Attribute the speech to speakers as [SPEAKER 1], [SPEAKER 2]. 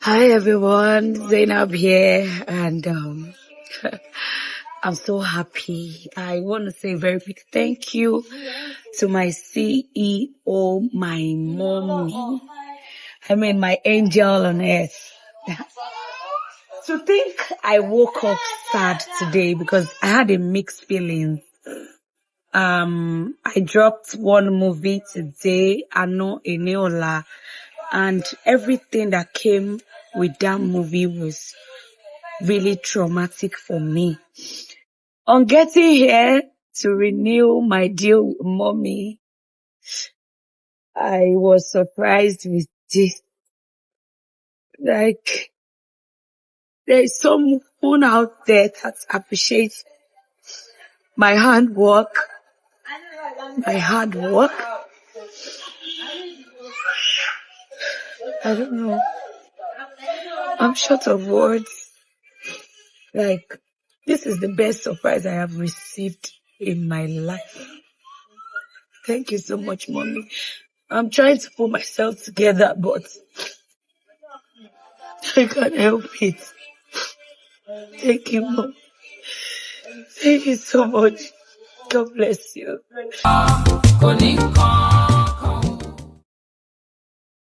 [SPEAKER 1] Hi everyone, Zainab here, and I'm so happy. I want to say a very big thank you to my CEO, my mommy. I mean, my angel on earth. To think I woke up sad today because I had a mixed feeling. I dropped one movie today, Ano Eneola, and everything that came with that movie was really traumatic for me. On getting here to renew my deal with mommy, I was surprised with this. Like, there's someone out there that appreciates my handwork, my hard work. I don't know. I'm short of words. Like, this is the best surprise I have received in my life. Thank you so much, mommy. I'm trying to pull myself together, but I can't help it. Thank you, Mom. Thank you so much. God bless you.